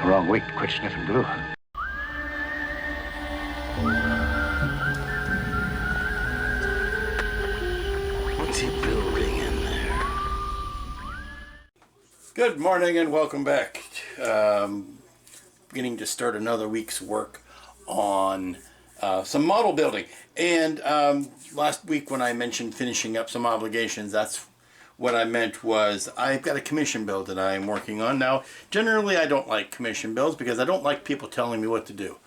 Wrong week to quit sniffing glue. What's he building in there? Good morning and welcome back. Beginning to start another week's work on some model building. And last week when I mentioned finishing up some obligations, that's what I meant was I've got a commission build that I'm working on. Now, generally I don't like commission builds because I don't like people telling me what to do.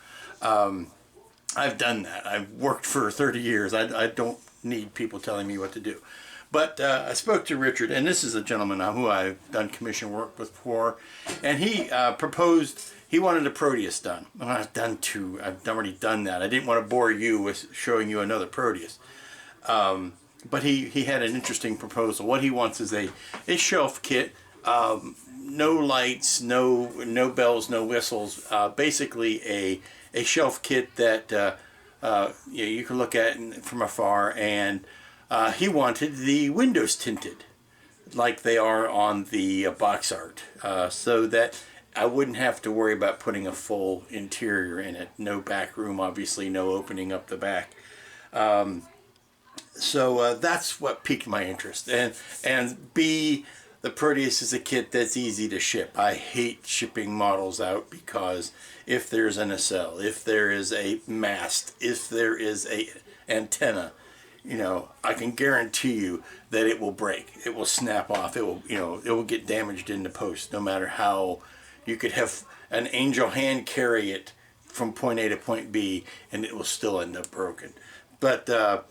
I've done that. I've worked for 30 years. I don't need people telling me what to do. But I spoke to Richard, and this is a gentleman who I've done commission work with before, and he proposed, he wanted a Proteus done. Well, I've already done that. I didn't want to bore you with showing you another Proteus. But he had an interesting proposal. What he wants is a shelf kit, no lights, no bells, no whistles. Basically a shelf kit that you can look at from afar. And he wanted the windows tinted, like they are on the box art, so that I wouldn't have to worry about putting a full interior in it. No back room, obviously, no opening up the back. So that's what piqued my interest. And B, the Proteus is a kit that's easy to ship. I hate shipping models out because if there's a nacelle, if there is a mast, if there is a antenna, you know, I can guarantee you that it will break. It will snap off. It will, it will get damaged in the post, no matter how you could have an angel hand carry it from point A to point B, and it will still end up broken. But the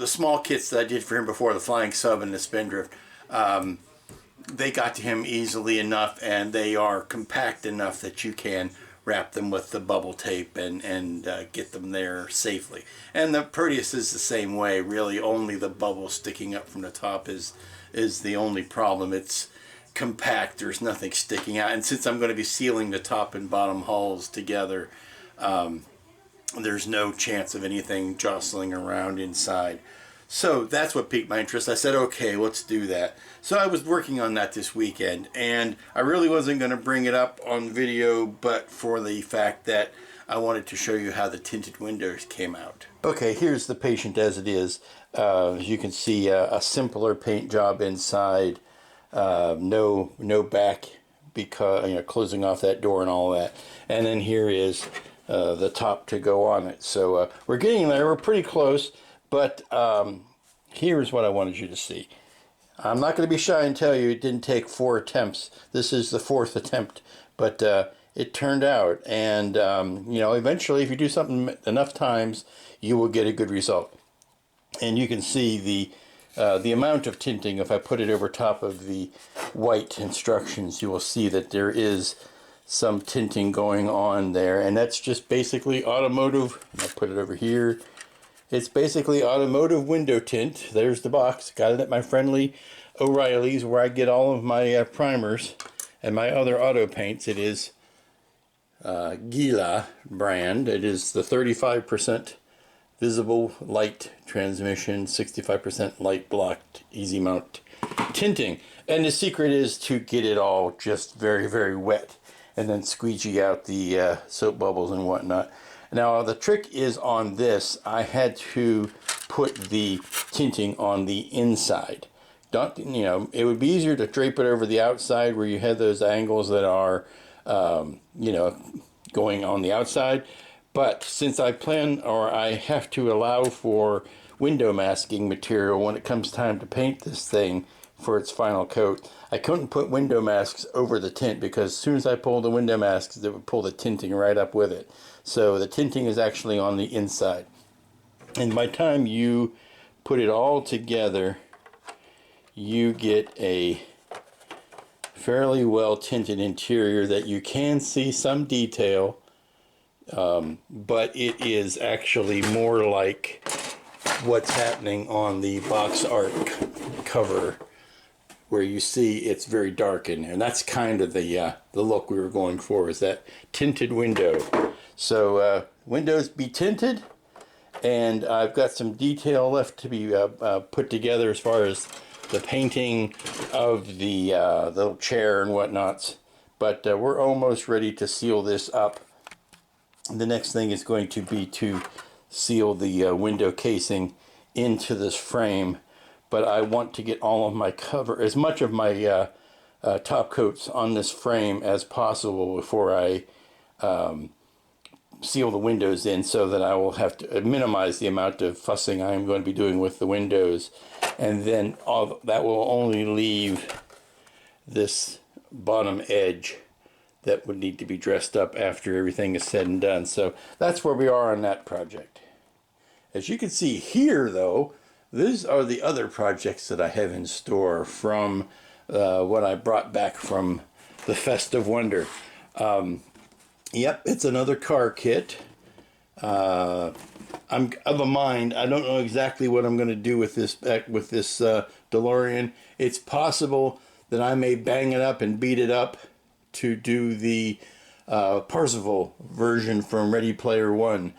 small kits that I did for him before, the Flying Sub and the Spindrift, they got to him easily enough, and they are compact enough that you can wrap them with the bubble tape and get them there safely. And the Proteus is the same way, really. Only the bubble sticking up from the top is the only problem. It's compact, there's nothing sticking out, and since I'm going to be sealing the top and bottom hulls together, there's no chance of anything jostling around inside. So that's what piqued my interest. I said, okay, let's do that. So I was working on that this weekend, and I really wasn't going to bring it up on video, but for the fact that I wanted to show you how the tinted windows came out. Okay, here's the patient as it is. As you can see, a simpler paint job inside. No back, because closing off that door and all that. And then here is the top to go on it. So we're getting there. We're pretty close. But here's what I wanted you to see. I'm not going to be shy and tell you it didn't take 4 attempts. This is the 4th attempt, but it turned out. And eventually, if you do something enough times, you will get a good result. And you can see the amount of tinting. If I put it over top of the white instructions, you will see that there is some tinting going on there, and that's just basically automotive. I'll put it over here. It's basically automotive window tint. There's the box. Got it at my friendly O'Reilly's, where I get all of my primers and my other auto paints. It is Gila brand. It is the 35% visible light transmission, 65% light blocked, easy mount tinting. And the secret is to get it all just very, very wet, and then squeegee out the soap bubbles and whatnot. Now the trick is on this, I had to put the tinting on the inside. It would be easier to drape it over the outside where you had those angles that are, going on the outside. But since I have to allow for window masking material when it comes time to paint this thing for its final coat, I couldn't put window masks over the tint, because as soon as I pulled the window masks, it would pull the tinting right up with it. So the tinting is actually on the inside. And by the time you put it all together, you get a fairly well tinted interior that you can see some detail, but it is actually more like what's happening on the box art cover, where you see it's very dark in there. And that's kind of the look we were going for, is that tinted window. So windows be tinted, and I've got some detail left to be put together as far as the painting of the little chair and whatnots. But we're almost ready to seal this up. The next thing is going to be to seal the window casing into this frame. But I want to get all of my cover, as much of my top coats on this frame as possible before I seal the windows in, so that I will have to minimize the amount of fussing I'm going to be doing with the windows. And then all that will only leave this bottom edge that would need to be dressed up after everything is said and done. So that's where we are on that project. As you can see here, though, these are the other projects that I have in store from what I brought back from the Festive Wonder. Yep, it's another car kit. I'm of a mind. I don't know exactly what I'm going to do with this DeLorean. It's possible that I may bang it up and beat it up to do the Parzival version from Ready Player One.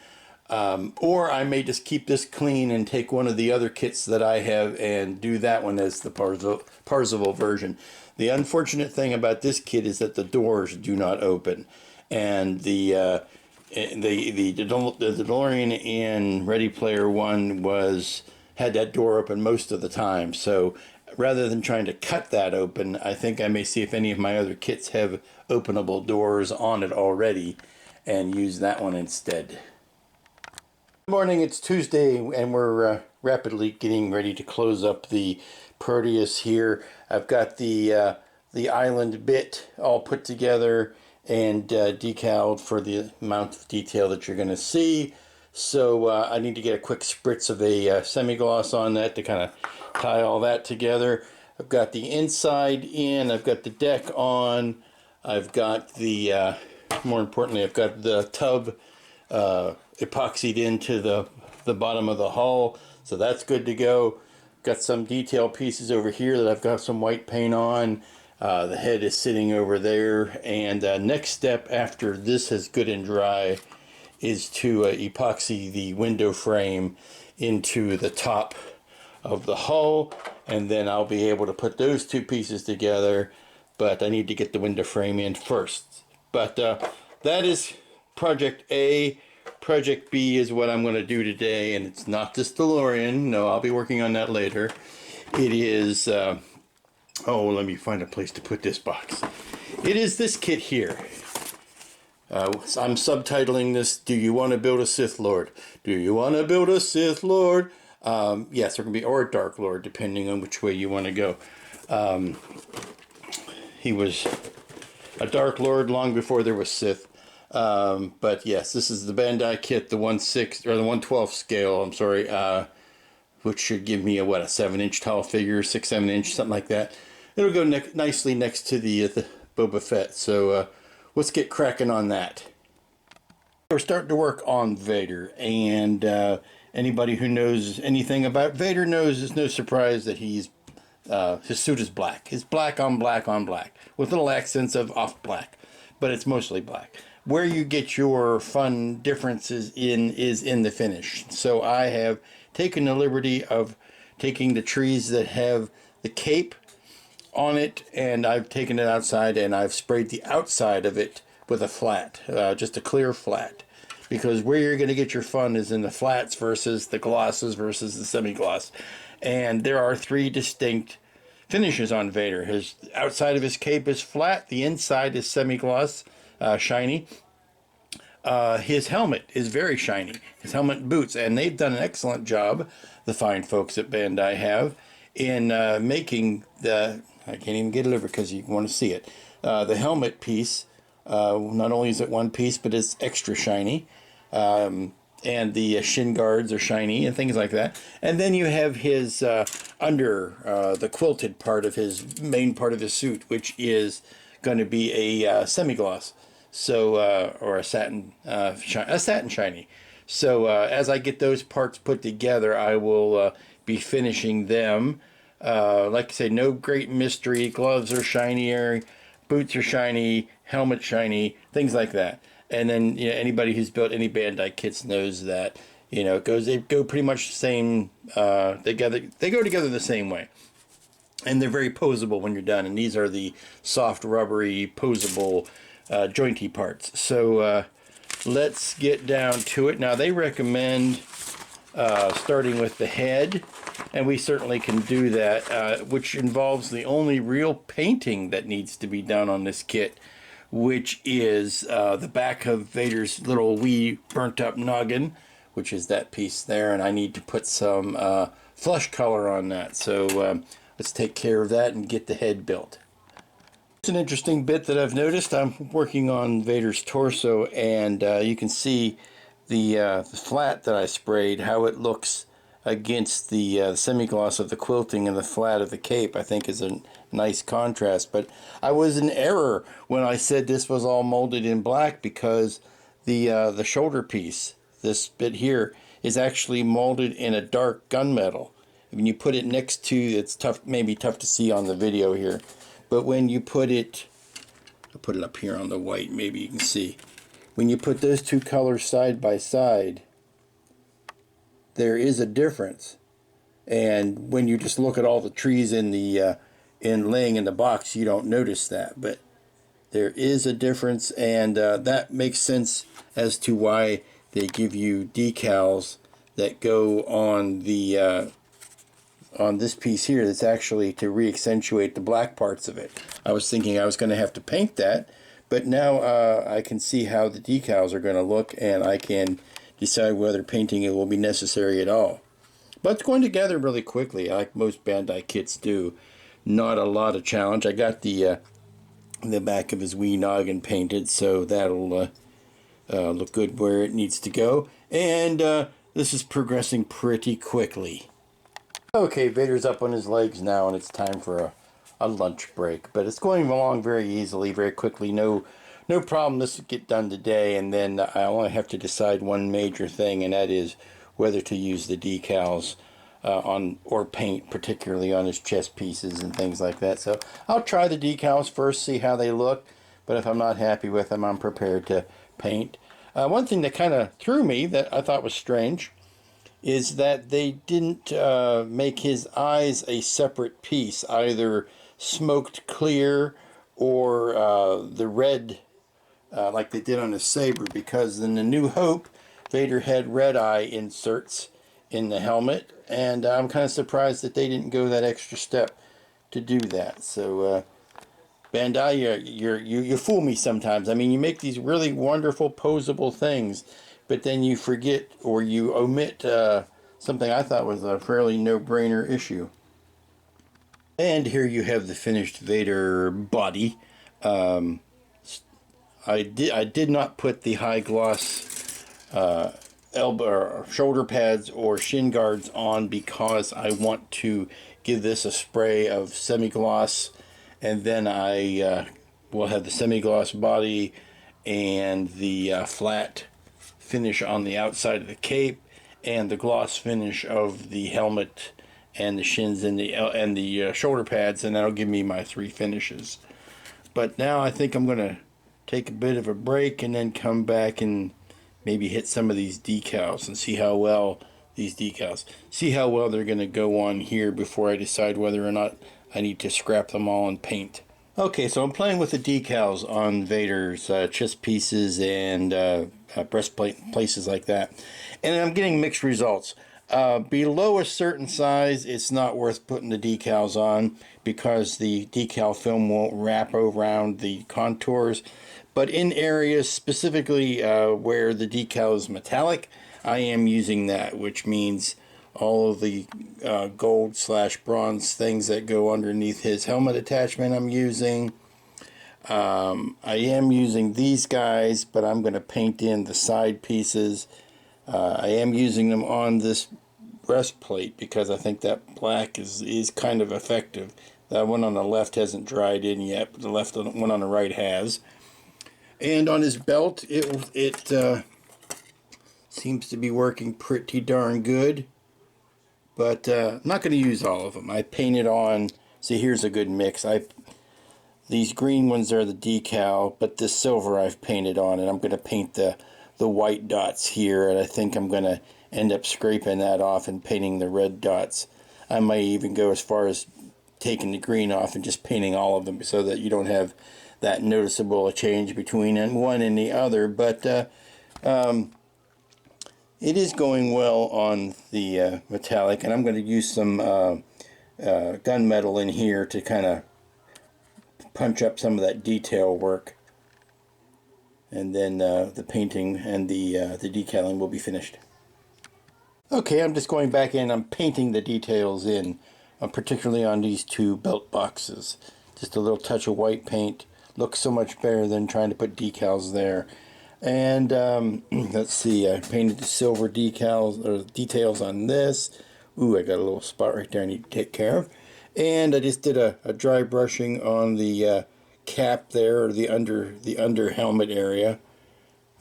Or I may just keep this clean and take one of the other kits that I have and do that one as the Parzival version. The unfortunate thing about this kit is that the doors do not open. And the DeLorean in Ready Player One had that door open most of the time. So rather than trying to cut that open, I think I may see if any of my other kits have openable doors on it already and use that one instead. Good morning, it's Tuesday and we're rapidly getting ready to close up the Proteus here. I've got the island bit all put together and decaled for the amount of detail that you're going to see. So I need to get a quick spritz of a semi-gloss on that to kind of tie all that together. I've got the inside in, I've got the deck on, I've got the, more importantly, I've got the tub epoxied into the bottom of the hull, so that's good to go. Got some detail pieces over here that I've got some white paint on. The head is sitting over there, and next step after this is good and dry is to epoxy the window frame into the top of the hull, and then I'll be able to put those two pieces together, but I need to get the window frame in first. But that is Project A. Project B is what I'm going to do today, and it's not this DeLorean. No, I'll be working on that later. It is... oh, let me find a place to put this box. It is this kit here. I'm subtitling this, Do You Want to Build a Sith Lord? Do you want to build a Sith Lord? Yes, there can be, or a Dark Lord, depending on which way you want to go. He was a Dark Lord long before there was Sith. But yes, this is the Bandai kit, the 1/6 or the 1/12 scale, I'm sorry, which should give me a 7-inch tall figure, 6-7 inch, something like that. It'll go nicely next to the Boba Fett. So let's get cracking on that. We're starting to work on Vader, and anybody who knows anything about Vader knows it's no surprise that his suit is black. It's black on black on black, with little accents of off black, but it's mostly black. Where you get your fun differences is in the finish. So I have taken the liberty of taking the trees that have the cape on it, and I've taken it outside and I've sprayed the outside of it with a flat, just a clear flat, because where you're going to get your fun is in the flats versus the glosses versus the semi-gloss. And there are three distinct finishes on Vader. His outside of his cape is flat, the inside is semi-gloss, shiny. His helmet is very shiny, his helmet and boots, and they've done an excellent job, the fine folks at Bandai have, in making the, I can't even get it over because you want to see it, the helmet piece. Not only is it one piece, but it's extra shiny, and the shin guards are shiny and things like that. And then you have his the quilted part of his main part of his suit, which is going to be a semi-gloss, so or a satin shiny. So as I get those parts put together, I will be finishing them. Like I say, no great mystery. Gloves are shinier, boots are shiny, helmet shiny, things like that. And then, you know, anybody who's built any Bandai kits knows that, you know, they go pretty much the same. They go together the same way. And they're very posable when you're done. And these are the soft, rubbery, posable, jointy parts. So let's get down to it. Now, they recommend starting with the head, and we certainly can do that, which involves the only real painting that needs to be done on this kit, which is the back of Vader's little wee burnt up noggin, which is that piece there, and I need to put some flesh color on that. So let's take care of that and get the head built. It's an interesting bit that I've noticed. I'm working on Vader's torso, and you can see the flat that I sprayed, how it looks against the semi-gloss of the quilting and the flat of the cape. I think is a nice contrast. But I was in error when I said this was all molded in black, because the shoulder piece, this bit here, is actually molded in a dark gunmetal. When you put it next to, it's tough, maybe tough to see on the video here, but when you put it, I'll put it up here on the white, maybe you can see. When you put those two colors side by side, there is a difference. And when you just look at all the trees in the laying in the box, you don't notice that. But there is a difference, and that makes sense as to why they give you decals that go on the on this piece here. That's actually to re-accentuate the black parts of it. I was thinking I was going to have to paint that, but now I can see how the decals are going to look, and I can decide whether painting it will be necessary at all. But it's going together really quickly, like most Bandai kits do. Not a lot of challenge. I got the back of his wee noggin painted, so that'll look good where it needs to go. And this is progressing pretty quickly. Okay, Vader's up on his legs now, and it's time for a lunch break. But it's going along very easily, very quickly. No problem. This will get done today, and then I only have to decide one major thing, and that is whether to use the decals or paint, particularly on his chest pieces and things like that. So I'll try the decals first, see how they look. But if I'm not happy with them, I'm prepared to paint. One thing that kind of threw me that I thought was strange is that they didn't make his eyes a separate piece, either smoked clear or the red like they did on his saber, because in the New Hope, Vader had red eye inserts in the helmet, and I'm kind of surprised that they didn't go that extra step to do that. So Bandai, you fool me sometimes. I mean, you make these really wonderful posable things, but then you forget or you omit something I thought was a fairly no-brainer issue. And here you have the finished Vader body. I did not put the high gloss elbow or shoulder pads or shin guards on, because I want to give this a spray of semi-gloss, and then I will have the semi-gloss body and the flat finish on the outside of the cape, and the gloss finish of the helmet and the shins and the shoulder pads, and that'll give me my three finishes. But now I think I'm going to take a bit of a break and then come back and maybe hit some of these decals and see how well they're going to go on here before I decide whether or not I need to scrap them all and paint. Okay, so I'm playing with the decals on Vader's chest pieces and breastplate, places like that, and I'm getting mixed results. Below a certain size, it's not worth putting the decals on because the decal film won't wrap around the contours. But in areas specifically where the decal is metallic, I am using that, which means all of the gold/bronze things that go underneath his helmet attachment I'm using. I am using these guys, but I'm going to paint in the side pieces. I am using them on this breastplate because I think that black is kind of effective. That one on the left hasn't dried in yet, but the left one on the right has. And on his belt, it seems to be working pretty darn good. But I'm not going to use all of them. I painted on, see, here's a good mix. These green ones are the decal, but this silver I've painted on, and I'm going to paint the white dots here, and I think I'm going to end up scraping that off and painting the red dots. I might even go as far as taking the green off and just painting all of them so that you don't have that noticeable change between one and the other. But it is going well on the metallic, and I'm going to use some gunmetal in here to kind of punch up some of that detail work, and then the painting and the decaling will be finished. Okay, I'm just going back in. I'm painting the details in, particularly on these two belt boxes. Just a little touch of white paint looks so much better than trying to put decals there. And let's see, I painted the silver decals or details on this. Ooh, I got a little spot right there I need to take care of. And I just did a dry brushing on the cap there, or the under helmet area.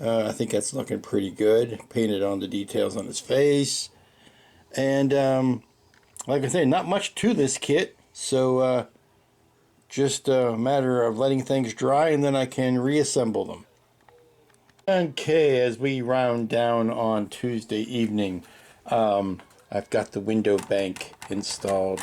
I think that's looking pretty good. Painted on the details on his face. And like I say, not much to this kit, so just a matter of letting things dry, and then I can reassemble them. Okay, as we round down on Tuesday evening, I've got the window bank installed.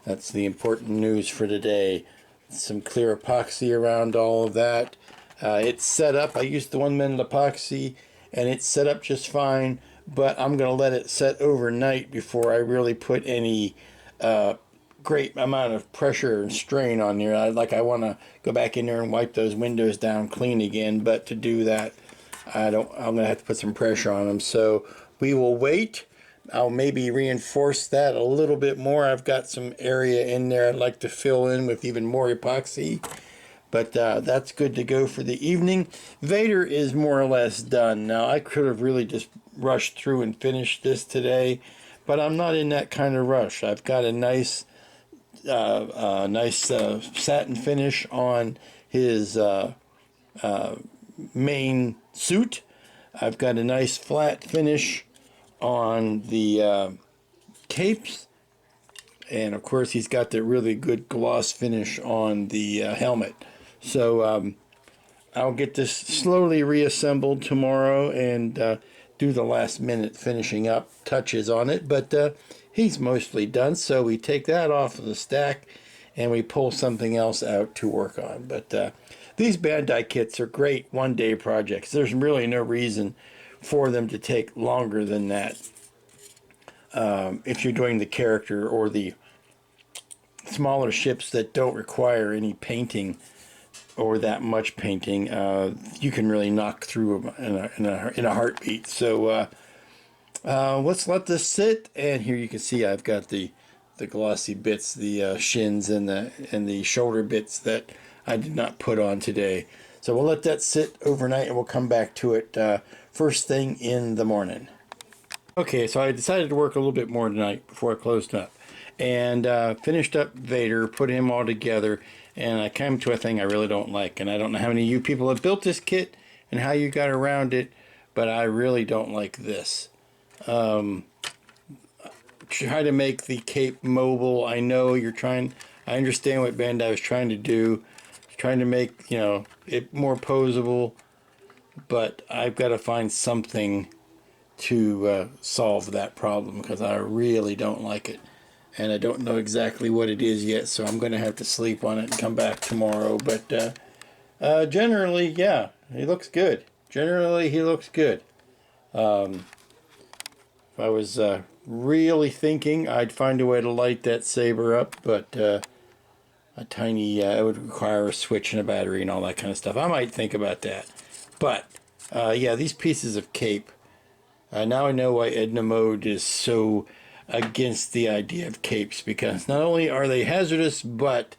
That's the important news for today. Some clear epoxy around all of that. It's set up. I used the 1-minute epoxy, and it's set up just fine, but I'm going to let it set overnight before I really put any great amount of pressure and strain on there. I want to go back in there and wipe those windows down clean again, but to do that, I'm going to have to put some pressure on them. So we will wait. I'll maybe reinforce that a little bit more. I've got some area in there I'd like to fill in with even more epoxy, but that's good to go for the evening. Vader is more or less done. Now, I could have really just rushed through and finished this today, but I'm not in that kind of rush. I've got a nice satin finish on his main suit. I've got a nice flat finish on the capes, and of course he's got the really good gloss finish on the helmet. So I'll get this slowly reassembled tomorrow and do the last minute finishing up touches on it, but he's mostly done. So we take that off of the stack and we pull something else out to work on. But these Bandai kits are great one-day projects. There's really no reason for them to take longer than that if you're doing the character or the smaller ships that don't require any painting or that much painting. You can really knock through them in a heartbeat. So let's let this sit, and here you can see I've got the glossy bits, the shins and the shoulder bits that I did not put on today. So we'll let that sit overnight, and we'll come back to it first thing in the morning. Okay, so I decided to work a little bit more tonight before I closed up, and finished up Vader, put him all together, and I came to a thing I really don't like. And I don't know how many of you people have built this kit and how you got around it, but I really don't like this. Try to make the cape mobile. I know you're trying, I understand what Bandai was trying to do, trying to make, it more posable, but I've got to find something to solve that problem, because I really don't like it, and I don't know exactly what it is yet, so I'm going to have to sleep on it and come back tomorrow. But generally, yeah, he looks good. Generally, he looks good. If I was really thinking, I'd find a way to light that saber up, but it would require a switch and a battery and all that kind of stuff. I might think about that. But yeah, these pieces of cape, now I know why Edna Mode is so against the idea of capes, because not only are they hazardous, but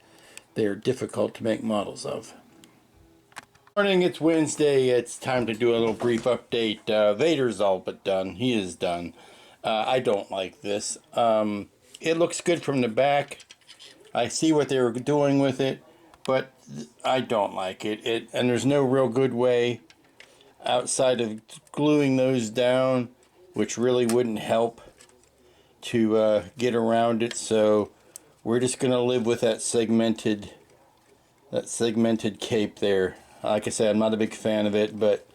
they're difficult to make models of. Morning, it's Wednesday. It's time to do a little brief update. Vader's all but done. He is done. I don't like this. It looks good from the back. I see what they were doing with it, but I don't like it. And there's no real good way outside of gluing those down, which really wouldn't help, to get around it. So we're just gonna live with that segmented cape there. Like I said, I'm not a big fan of it, but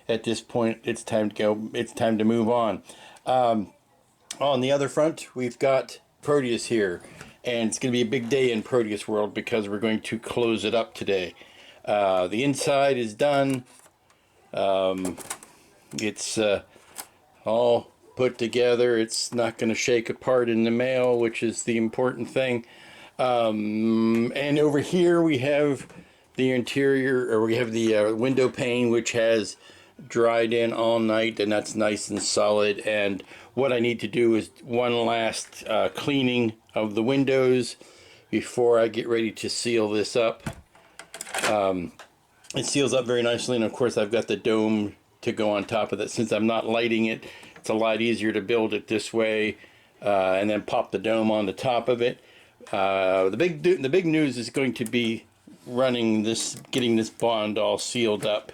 at this point it's time to go. It's time to move on. On the other front, we've got Proteus here. and it's going to be a big day in Proteus world because we're going to close it up today. The inside is done. It's all put together. It's not going to shake apart in the mail, which is the important thing. And over here we have the interior, or we have the window pane, which has dried in all night, and that's nice and solid. And what I need to do is one last cleaning of the windows before I get ready to seal this up. It seals up very nicely, and of course I've got the dome to go on top of that. Since I'm not lighting it, it's a lot easier to build it this way, and then pop the dome on the top of it. The big news is going to be getting this bond all sealed up.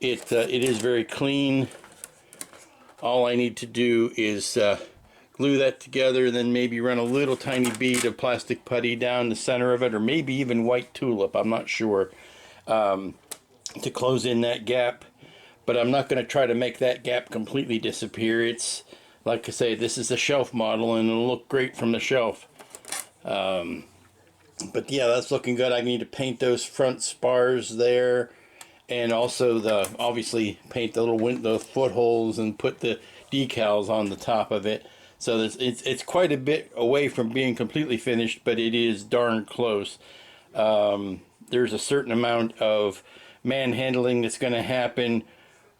It is very clean. All I need to do is glue that together, and then maybe run a little tiny bead of plastic putty down the center of it, or maybe even white tulip, I'm not sure, to close in that gap. But I'm not going to try to make that gap completely disappear. It's, like I say, this is a shelf model, and it'll look great from the shelf. But yeah, that's looking good. I need to paint those front spars there, and also obviously paint the little footholes and put the decals on the top of it. So it's quite a bit away from being completely finished, but it is darn close. There's a certain amount of manhandling that's going to happen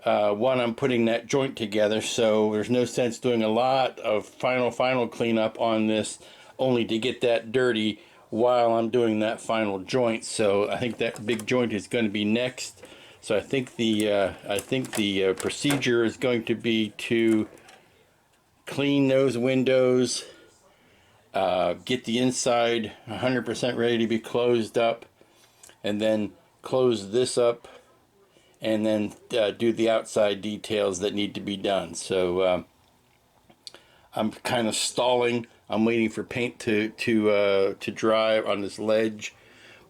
when I'm putting that joint together, so there's no sense doing a lot of final cleanup on this only to get that dirty while I'm doing that final joint. So I think that big joint is going to be next. So I think the procedure is going to be to clean those windows, get the inside 100% ready to be closed up, and then close this up, and then do the outside details that need to be done. So I'm kind of stalling. I'm waiting for paint to dry on this ledge,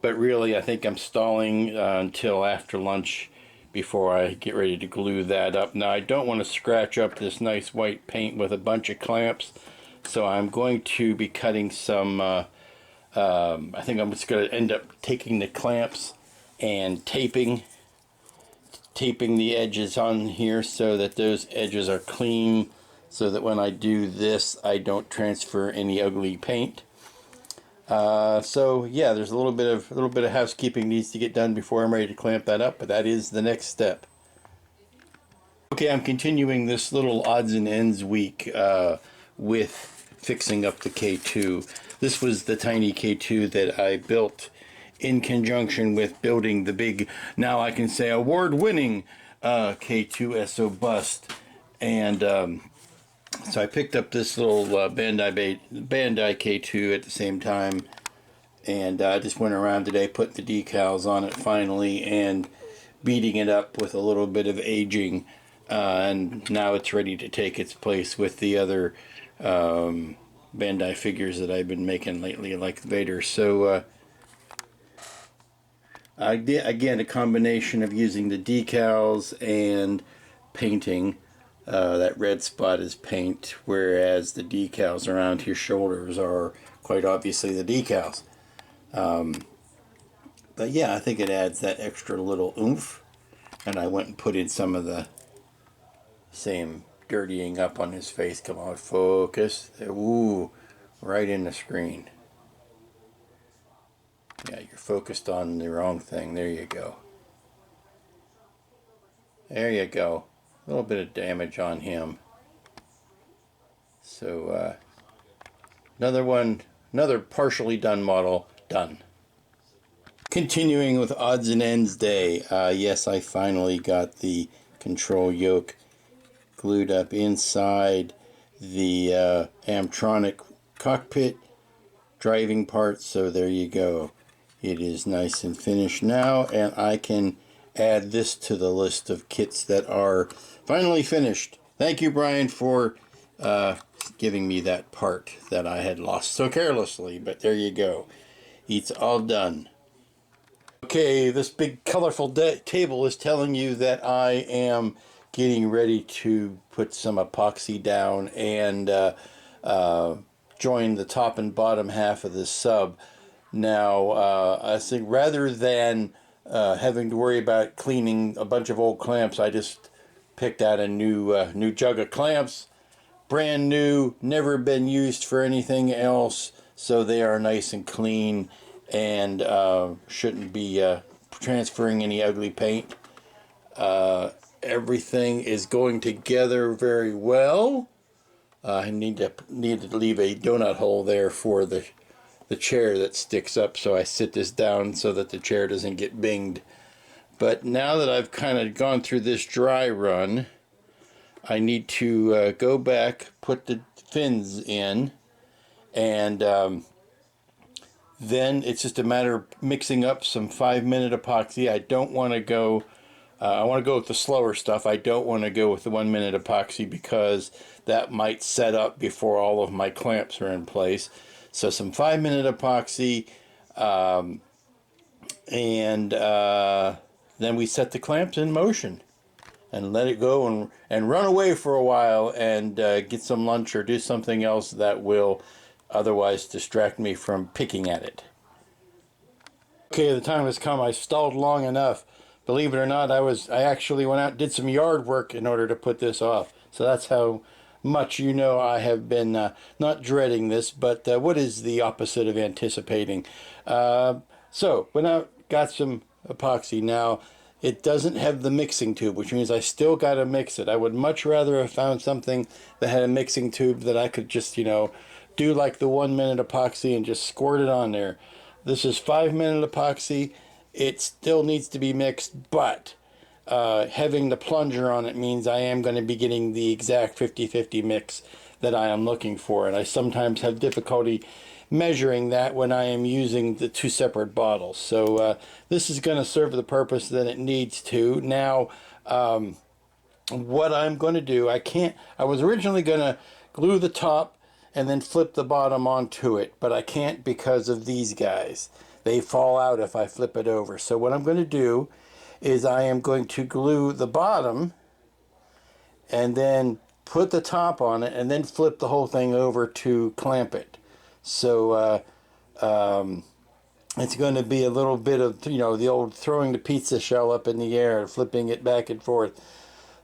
but really I think I'm stalling until after lunch before I get ready to glue that up. Now I don't want to scratch up this nice white paint with a bunch of clamps, so I'm going to be cutting some, I think I'm just going to end up taking the clamps and taping the edges on here so that those edges are clean, so that when I do this I don't transfer any ugly paint. So yeah, there's a little bit of housekeeping needs to get done before I'm ready to clamp that up, but that is the next step. Okay, I'm continuing this little odds and ends week with fixing up the K2. This was the tiny K2 that I built in conjunction with building the big, now I can say award-winning K2 SO bust. And so I picked up this little Bandai K2 at the same time, and I just went around today putting the decals on it finally and beating it up with a little bit of aging, and now it's ready to take its place with the other Bandai figures that I've been making lately, like Vader. So I did, again, a combination of using the decals and painting. That red spot is paint, whereas the decals around his shoulders are quite obviously the decals. But yeah, I think it adds that extra little oomph. And I went and put in some of the same dirtying up on his face. Come on, focus. Ooh, right in the screen. Yeah, you're focused on the wrong thing. There you go. There you go. A little bit of damage on him. So another partially done model done. Continuing with odds and ends day. Yes, I finally got the control yoke glued up inside the Amtronic cockpit driving part. So there you go. It is nice and finished now, and I can add this to the list of kits that are finally finished. Thank you, Brian, for giving me that part that I had lost so carelessly, but there you go. It's all done. Okay, this big colorful table is telling you that I am getting ready to put some epoxy down and join the top and bottom half of this sub. Now, I think rather than having to worry about cleaning a bunch of old clamps, I just picked out a new jug of clamps, brand new, never been used for anything else, so they are nice and clean and shouldn't be transferring any ugly paint. Everything is going together very well. I need to leave a donut hole there for the chair that sticks up, so I sit this down so that the chair doesn't get binged. But now that I've kind of gone through this dry run, I need to go back, put the fins in, and then it's just a matter of mixing up some 5-minute epoxy. I don't want to go, I want to go with the slower stuff. I don't want to go with the 1-minute epoxy because that might set up before all of my clamps are in place. So some 5-minute epoxy, and then we set the clamps in motion and let it go and run away for a while and get some lunch or do something else that will otherwise distract me from picking at it. Okay, the time has come. I stalled long enough. Believe it or not, I actually went out and did some yard work in order to put this off. So that's how much I have been not dreading this, but what is the opposite of anticipating? So went out, got some epoxy. Now it doesn't have the mixing tube, which means I still got to mix it. I would much rather have found something that had a mixing tube that I could just do like the 1-minute epoxy and just squirt it on there. This is 5-minute epoxy. It still needs to be mixed, but having the plunger on it means I am going to be getting the exact 50-50 mix that I am looking for, and I sometimes have difficulty measuring that when I am using the 2 separate bottles. So this is going to serve the purpose that it needs to. Now, what I'm going to do, I was originally going to glue the top and then flip the bottom onto it, but I can't because of these guys. They fall out if I flip it over. So what I'm going to do is I am going to glue the bottom and then put the top on it and then flip the whole thing over to clamp it. So it's going to be a little bit of, the old throwing the pizza shell up in the air and flipping it back and forth.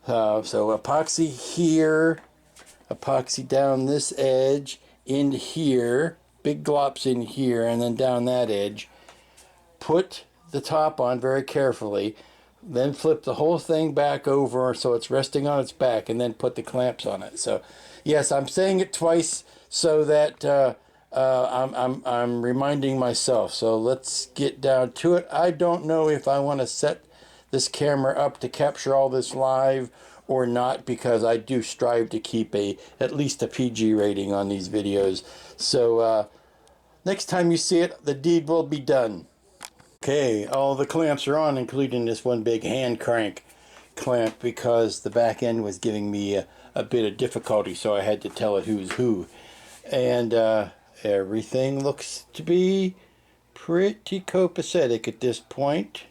So epoxy here, epoxy down this edge, in here, big glops in here, and then down that edge. Put the top on very carefully, then flip the whole thing back over so it's resting on its back, and then put the clamps on it. So yes, I'm saying it twice so that I'm reminding myself. So let's get down to it. I don't know if I want to set this camera up to capture all this live or not, because I do strive to keep at least a PG rating on these videos. So next time you see it, the deed will be done. Okay, all the clamps are on, including this one big hand crank clamp, because the back end was giving me a bit of difficulty, so I had to tell it who's who. And everything looks to be pretty copacetic at this point.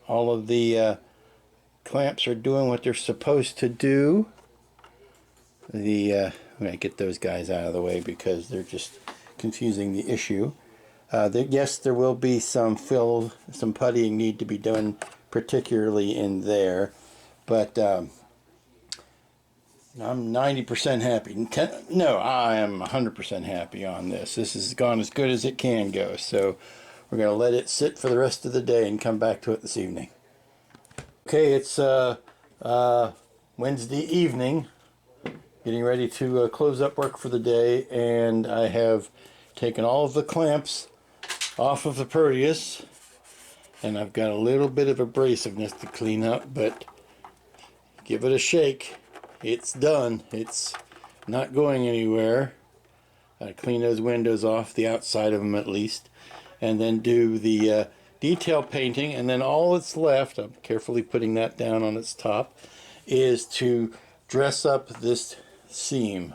All of the clamps are doing what they're supposed to do. I'm going to get those guys out of the way because they're just confusing the issue. Yes, there will be some puttying need to be done, particularly in there, but I'm 90% happy. No, I am 100% happy on this. This has gone as good as it can go, so we're going to let it sit for the rest of the day and come back to it this evening. Okay, it's Wednesday evening, getting ready to close up work for the day, and I have taken all of the clamps off of the Proteus, and I've got a little bit of abrasiveness to clean up, but give it a shake. It's done. It's not going anywhere. I clean those windows off, the outside of them at least, and then do the detail painting, and then all that's left, I'm carefully putting that down on its top, is to dress up this seam,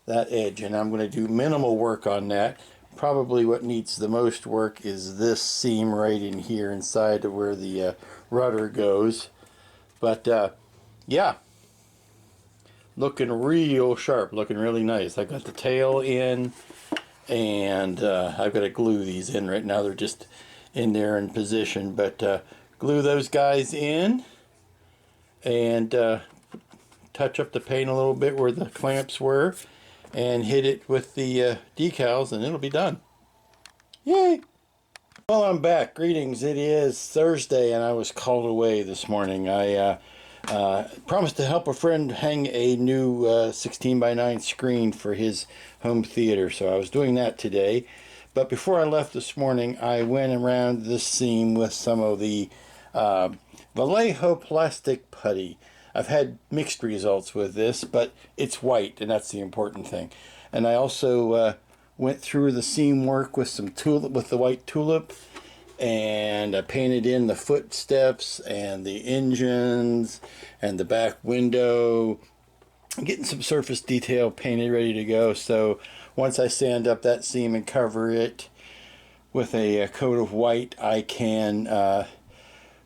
that edge, and I'm going to do minimal work on that. Probably what needs the most work is this seam right in here inside of where the rudder goes. But yeah, looking real sharp, looking really nice. I got the tail in, and I've got to glue these in right now. They're just in there in position, but glue those guys in and touch up the paint a little bit where the clamps were and hit it with the decals, and it'll be done. Yay! Well, I'm back. Greetings. It is Thursday, and I was called away this morning. I promised to help a friend hang a new 16:9 screen for his home theater, so I was doing that today. But before I left this morning, I went around this seam with some of the Vallejo plastic putty. I've had mixed results with this, but it's white, and that's the important thing. And I also went through the seam work with some tulip, with the white tulip, and I painted in the footsteps and the engines and the back window, getting some surface detail painted ready to go. So once I sand up that seam and cover it with a coat of white, I can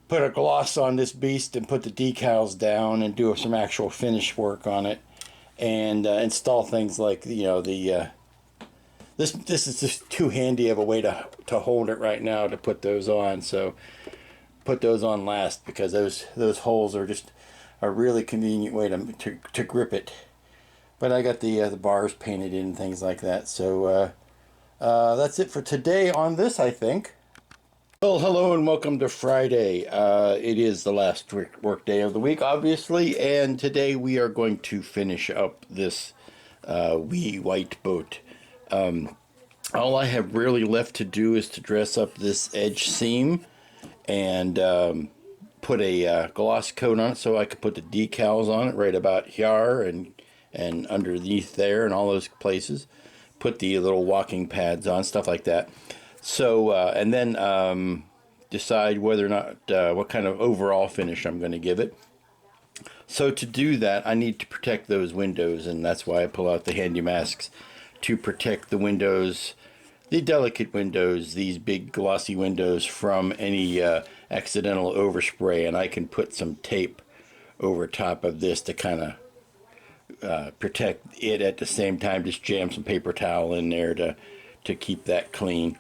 put a gloss on this beast and put the decals down and do some actual finish work on it, and install things like, you know, the this is just too handy of a way to hold it right now to put those on. So put those on last, because those holes are just a really convenient way to grip it. But I got the bars painted in and things like that. So that's it for today on this, I think. Well, hello and welcome to Friday. It is the last work day of the week, obviously, and today we are going to finish up this wee white boat. All I have really left to do is to dress up this edge seam and put a gloss coat on it so I could put the decals on it right about here and underneath there and all those places. Put the little walking pads on, stuff like that. So, and then decide whether or not, what kind of overall finish I'm going to give it. So to do that, I need to protect those windows, and that's why I pull out the handy masks to protect the windows, the delicate windows, these big glossy windows, from any accidental overspray. And I can put some tape over top of this to kind of protect it at the same time. Just jam some paper towel in there to keep that clean,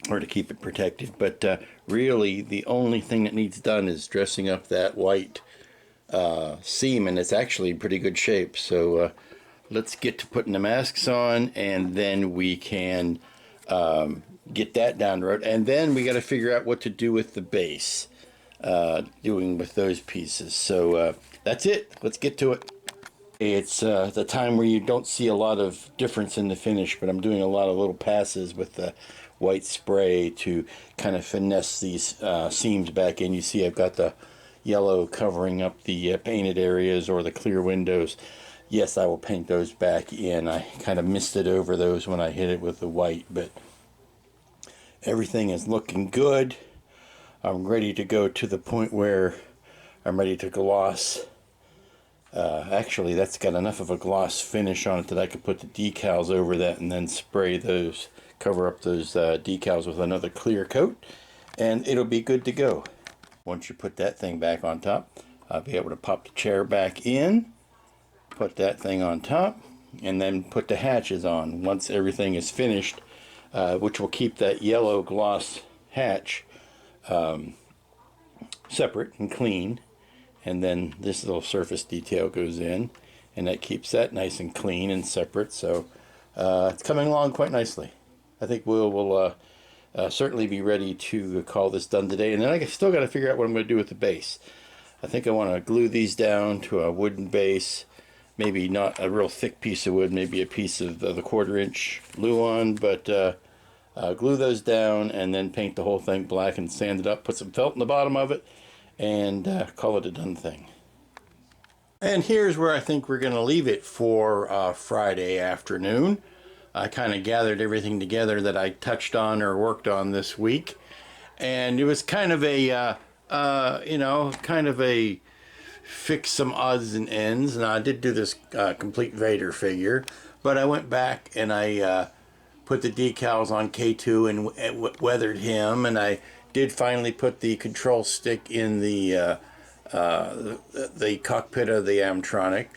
or to keep it protected. But really the only thing that needs done is dressing up that white seam, and it's actually in pretty good shape. So let's get to putting the masks on, and then we can get that down the road. And then we got to figure out what to do with the base, doing with those pieces. So that's it. Let's get to it. It's the time where you don't see a lot of difference in the finish, but I'm doing a lot of little passes with the white spray to kind of finesse these seams back in. You see I've got the yellow covering up the painted areas or the clear windows. Yes, I will paint those back in. I kind of misted over those when I hit it with the white, but everything is looking good. I'm ready to go to the point where I'm ready to gloss. Actually, that's got enough of a gloss finish on it that I could put the decals over that and then spray those, cover up those decals with another clear coat, and it'll be good to go. Once you put that thing back on top, I'll be able to pop the chair back in, put that thing on top, and then put the hatches on once everything is finished, which will keep that yellow gloss hatch separate and clean. And then this little surface detail goes in, and that keeps that nice and clean and separate. So it's coming along quite nicely. I think we'll certainly be ready to call this done today. And then I still got to figure out what I'm going to do with the base. I think I want to glue these down to a wooden base. Maybe not a real thick piece of wood, maybe a piece of the 1/4 inch Luan, but glue those down and then paint the whole thing black and sand it up, put some felt in the bottom of it, and call it a done thing. And here's where I think we're going to leave it for Friday afternoon. I kind of gathered everything together that I touched on or worked on this week, and it was kind of a fix some odds and ends. Now I did do this complete Vader figure, but I went back and I put the decals on K2 and weathered him, and I did finally put the control stick in the cockpit of the Amtronic.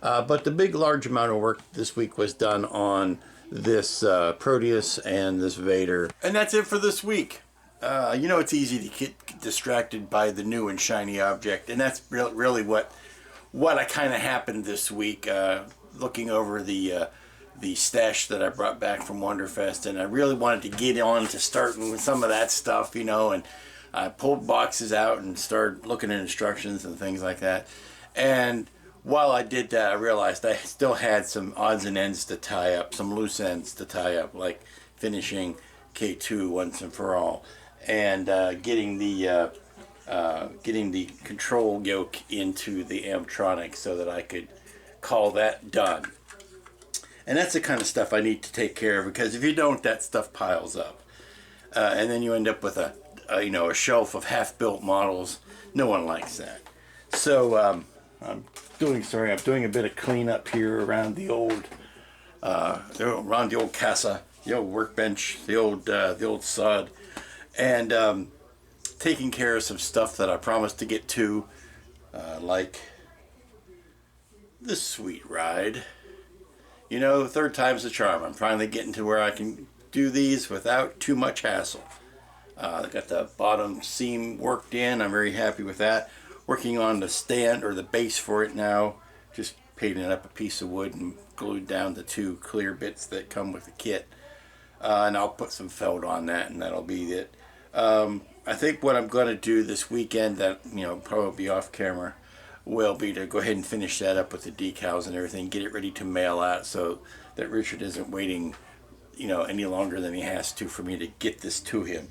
But the big, large amount of work this week was done on this Proteus and this Vader. And that's it for this week. You know, it's easy to get distracted by the new and shiny object, and that's really what I kind of happened this week, looking over the stash that I brought back from Wonderfest, and I really wanted to get on to starting with some of that stuff, you know, and I pulled boxes out and started looking at instructions and things like that. And while I did that, I realized I still had some odds and ends to tie up, some loose ends to tie up, like finishing K2 once and for all, and getting the control yoke into the Amtronic so that I could call that done. And that's the kind of stuff I need to take care of, because if you don't, that stuff piles up, and then you end up with a shelf of half-built models. No one likes that. So I'm doing a bit of cleanup here around the old casa, the old workbench, the old sod, and taking care of some stuff that I promised to get to, like this sweet ride. You know, third time's the charm. I'm finally getting to where I can do these without too much hassle. I got the bottom seam worked in. I'm very happy with that. Working on the stand or the base for it now. Just painting up a piece of wood and glued down the 2 clear bits that come with the kit. And I'll put some felt on that, and that'll be it. I think what I'm going to do this weekend, that, you know, probably be off camera, will be to go ahead and finish that up with the decals and everything, get it ready to mail out so that Richard isn't waiting, you know, any longer than he has to for me to get this to him.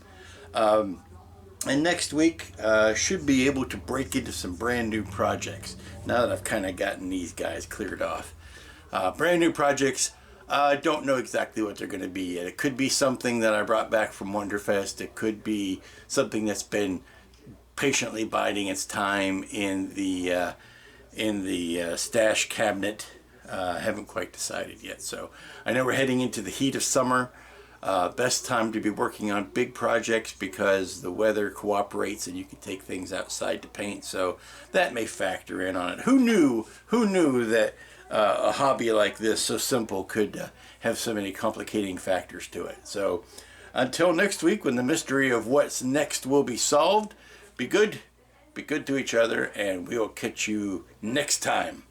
And next week, should be able to break into some brand new projects now that I've kind of gotten these guys cleared off. Brand new projects, I don't know exactly what they're going to be yet. It could be something that I brought back from Wonderfest. It could be something that's been patiently biding its time in the stash cabinet. Haven't quite decided yet. So I know we're heading into the heat of summer. Best time to be working on big projects because the weather cooperates and you can take things outside to paint. So that may factor in on it. Who knew that a hobby like this, so simple, could have so many complicating factors to it. So until next week, when the mystery of what's next will be solved, be good to each other, and we will catch you next time.